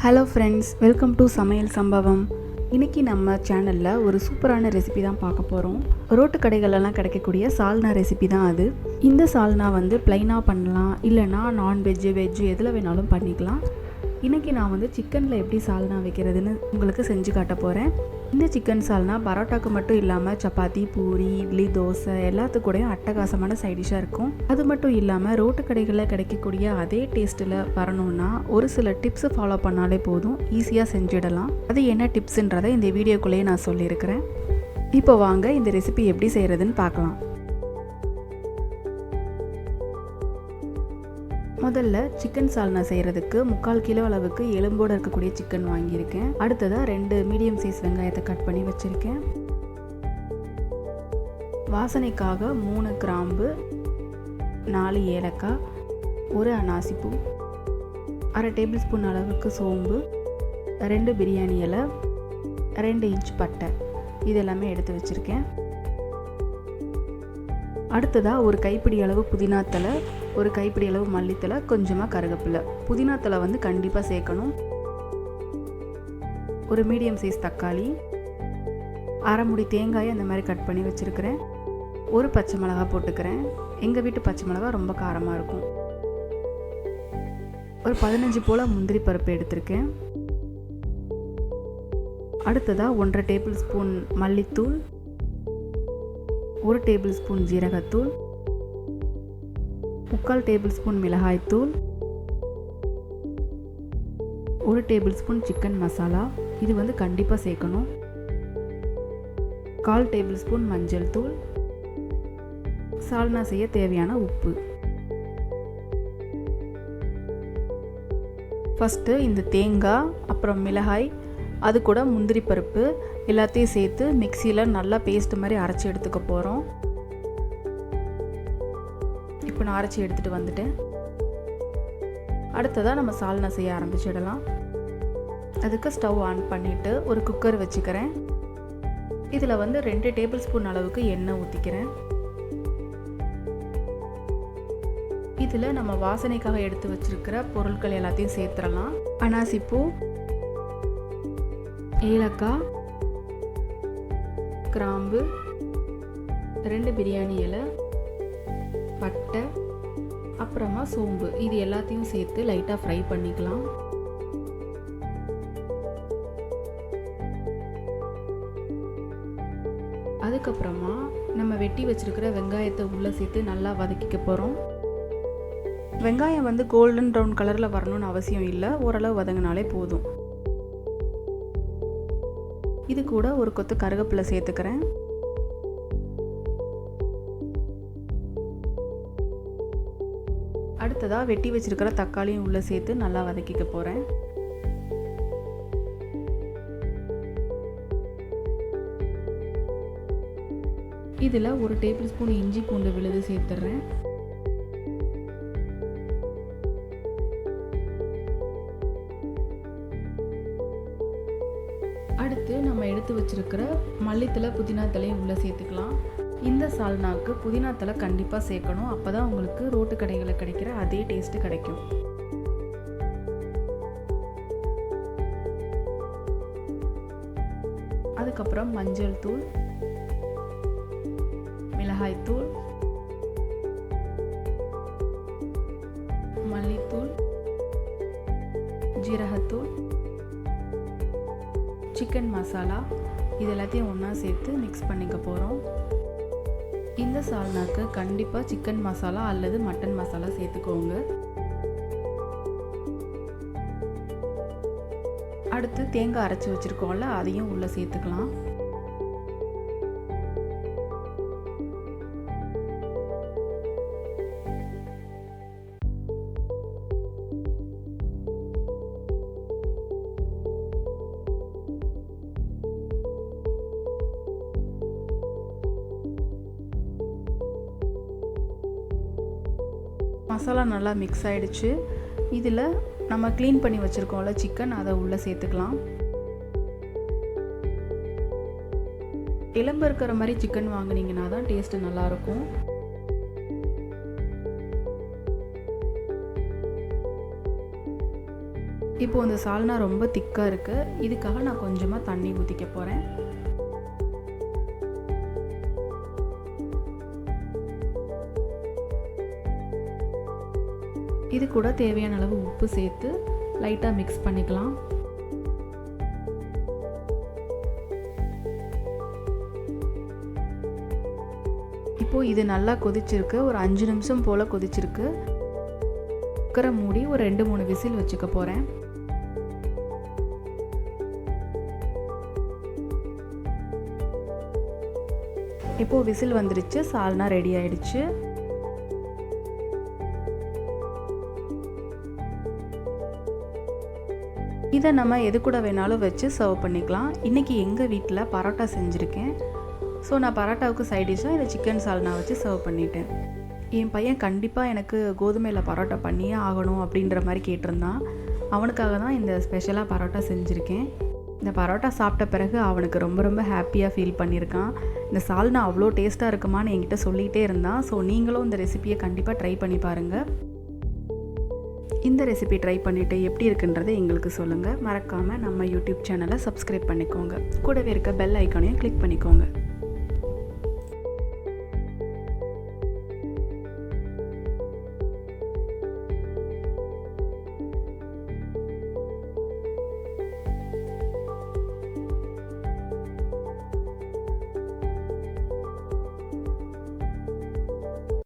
Hello friends, welcome to சமையல் சம்பவம். இன்றைக்கி நம்ம சேனலில் ஒரு சூப்பரான ரெசிபி தான் பார்க்க போகிறோம். ரோட்டு கடைகளெல்லாம் கிடைக்கக்கூடிய சால்னா ரெசிபி தான் அது. இந்த சால்னா ப்ளைனாக பண்ணலாம், இல்லைனா நான்வெஜ்ஜு வெஜ்ஜு எதில் வேணாலும் பண்ணிக்கலாம். இன்றைக்கி நான் சிக்கனில் எப்படி சால்னா வைக்கிறதுன்னு உங்களுக்கு செஞ்சு காட்ட போகிறேன். இந்த சிக்கன் சால்னா பரோட்டாக்கு மட்டும் இல்லாமல் சப்பாத்தி, பூரி, இட்லி, தோசை எல்லாத்துக்கூடையும் அட்டகாசமான சைடிஷாக இருக்கும். அது மட்டும் இல்லாமல் ரோட்டு கடைகளில் கிடைக்கக்கூடிய அதே டேஸ்ட்டில் வரணும்னா ஒரு சில டிப்ஸை ஃபாலோ பண்ணாலே போதும், ஈஸியாக செஞ்சிடலாம். அது என்ன டிப்ஸுன்றதை இந்த வீடியோக்குள்ளேயே நான் சொல்லியிருக்கிறேன். இப்போ வாங்க இந்த ரெசிபி எப்படி செய்கிறதுன்னு பார்க்கலாம். முதல்ல சிக்கன் சால்னா செய்கிறதுக்கு 3/4 கிலோ அளவுக்கு எலும்போடு இருக்கக்கூடிய சிக்கன் வாங்கியிருக்கேன். அடுத்ததாக 2 மீடியம் சைஸ் வெங்காயத்தை கட் பண்ணி வச்சுருக்கேன். வாசனைக்காக 3 கிராம்பு, 4 ஏலக்காய், 1 அன்னாசிப்பூ, 1/2 டேபிள் ஸ்பூன் அளவுக்கு சோம்பு, 2 பிரியாணி இலை, 2 இன்ச் பட்டை, இது எல்லாமே எடுத்து வச்சுருக்கேன். அடுத்ததாக ஒரு கைப்பிடி அளவு புதினா தலை, ஒரு கைப்பிடி அளவு மல்லித்தலை, கொஞ்சமாக கருவேப்பிலை. புதினா தலை கண்டிப்பாக சேர்க்கணும். ஒரு மீடியம் சைஸ் தக்காளி, 1/2 மூடி தேங்காயை அந்த மாதிரி கட் பண்ணி வச்சுருக்கிறேன். ஒரு பச்சை மிளகா போட்டுக்கிறேன். எங்கள் வீட்டு பச்சை மிளகா ரொம்ப காரமாக இருக்கும். ஒரு 15 போல் முந்திரி பருப்பு எடுத்திருக்கேன். அடுத்ததாக 1/2 டேபிள் ஸ்பூன் மல்லித்தூள், 1 டேபிள் ஸ்பூன் ஜீரகத்தூள், 3/4 டேபிள் ஸ்பூன் மிளகாய்த்தூள், 1 டேபிள் ஸ்பூன் சிக்கன் மசாலா, இது கண்டிப்பாக சேர்க்கணும். 1/4 டேபிள் ஸ்பூன் மஞ்சள் தூள், சால்னா செய்ய தேவையான உப்பு. ஃபஸ்ட்டு இந்த தேங்காய், அப்புறம் மிளகாய், அது கூட முந்திரி பருப்பு எல்லாத்தையும் சேர்த்து மிக்சியில் நல்லா பேஸ்ட் மாதிரி அரைச்சி எடுத்துக்க போகிறோம். இப்போ நான் அரைச்சி எடுத்துகிட்டு வந்துட்டேன். அடுத்ததாக நம்ம சால்னா செய்ய ஆரம்பிச்சிடலாம். அதுக்கு ஸ்டவ் ஆன் பண்ணிவிட்டு ஒரு குக்கர் வச்சுக்கிறேன். இதில் 2 டேபிள் ஸ்பூன் அளவுக்கு எண்ணெய் ஊற்றிக்கிறேன். இதில் நம்ம வாசனைக்காக எடுத்து வச்சுருக்கிற பொருட்கள் எல்லாத்தையும் சேர்த்துடலாம். அன்னாசிப்பூ, ஏலக்காய், கிராம்பு, 2 பிரியாணி இலை, பட்டை, அப்புறமா சோம்பு, இது எல்லாத்தையும் சேர்த்து லைட்டாக ஃப்ரை பண்ணிக்கலாம். அதுக்கப்புறமா நம்ம வெட்டி வச்சிருக்கிற வெங்காயத்தை உள்ளே சேர்த்து நல்லா வதக்கிக்க போகிறோம். வெங்காயம் கோல்டன் ப்ரௌன் கலரில் வரணும்னு அவசியம் இல்லை, ஓரளவு வதங்கினாலே போதும். இது கூட ஒரு கொத்து கருவேப்பிலை சேர்த்துக்கிறேன். அடுத்ததாக வெட்டி வச்சிருக்கிற தக்காளியும் உள்ளே சேர்த்து நல்லா வதக்கிக்க போகிறேன். இதில் 1 டேபிள் ஸ்பூன் இஞ்சி பூண்டு விழுது சேர்த்துடுறேன். அடுத்து நம்ம எடுத்து வச்சிருக்கிற மல்லித்தலை, புதினா தலையும் உள்ளே சேர்த்துக்கலாம். இந்த சால்னாக்கு புதினா தலை கண்டிப்பாக சேர்க்கணும், அப்போ தான் உங்களுக்கு ரோட்டு கடைகளில் கிடைக்கிற அதே டேஸ்ட்டு கிடைக்கும். அதுக்கப்புறம் மஞ்சள் தூள், மிளகாய்த்தூள், மல்லித்தூள், ஜீரகத்தூள், சிக்கன் மசாலா, இது எல்லாத்தையும் ஒன்றா சேர்த்து மிக்ஸ் பண்ணிக்க போகிறோம். இந்த சால்னாக்கு கண்டிப்பாக சிக்கன் மசாலா அல்லது மட்டன் மசாலா சேர்த்துக்கோங்க. அடுத்து தேங்காய் அரைச்சி வச்சுருக்கோம்ல, அதையும் உள்ளே சேர்த்துக்கலாம். மசாலா நல்லா மிக்ஸ் ஆகிடுச்சு. இதில் நம்ம க்ளீன் பண்ணி வச்சுருக்கோம்ல சிக்கன், அதை உள்ளே சேர்த்துக்கலாம். எலும்பு இருக்கிற மாதிரி சிக்கன் வாங்கினீங்கன்னா தான் டேஸ்ட்டு நல்லாயிருக்கும். இப்போது இந்த சால்னா ரொம்ப திக்காக இருக்குது. இதுக்காக நான் கொஞ்சமாக தண்ணி ஊற்றிக்க போகிறேன். இது கூட தேவையான அளவு உப்பு சேர்த்து லைட்டாக மிக்ஸ் பண்ணிக்கலாம். இப்போது இது நல்லா கொதிச்சிருக்கு. ஒரு 5 நிமிஷம் போல் கொதிச்சிருக்கு. குக்கரை மூடி ஒரு 2-3 விசில் வச்சுக்க போகிறேன். இப்போது விசில் வந்துருச்சு. சால்னா ரெடி ஆயிடுச்சு. இதை நம்ம எது கூட வேணாலும் வச்சு சர்வ் பண்ணிக்கலாம். இன்றைக்கி எங்கள் வீட்டில் பரோட்டா செஞ்சுருக்கேன். ஸோ நான் பரோட்டாவுக்கு சைட் டிஷ்ஷாக இந்த சிக்கன் சால்னா வச்சு சர்வ் பண்ணிட்டேன். என் பையன் கண்டிப்பாக எனக்கு கோதுமையில் பரோட்டா பண்ணியே ஆகணும் அப்படின்ற மாதிரி கேட்டிருந்தான். அவனுக்காக தான் இந்த ஸ்பெஷலாக பரோட்டா செஞ்சுருக்கேன். இந்த பரோட்டா சாப்பிட்ட பிறகு அவனுக்கு ரொம்ப ரொம்ப ஹாப்பியாக ஃபீல் பண்ணியிருக்கான். இந்த சால்னா அவ்வளோ டேஸ்ட்டாக இருக்குமான்னு என்கிட்ட சொல்லிகிட்டே இருந்தான். ஸோ நீங்களும் இந்த ரெசிபியை கண்டிப்பாக ட்ரை பண்ணி பாருங்கள். இந்த ரெசிபி ட்ரை பண்ணிவிட்டு எப்படி இருக்குன்றதை எங்களுக்கு சொல்லுங்கள். மறக்காமல் நம்ம யூடியூப் சேனலை சப்ஸ்கிரைப் பண்ணிக்கோங்க. கூடவே இருக்க பெல் ஐக்கானையும் கிளிக் பண்ணிக்கோங்க.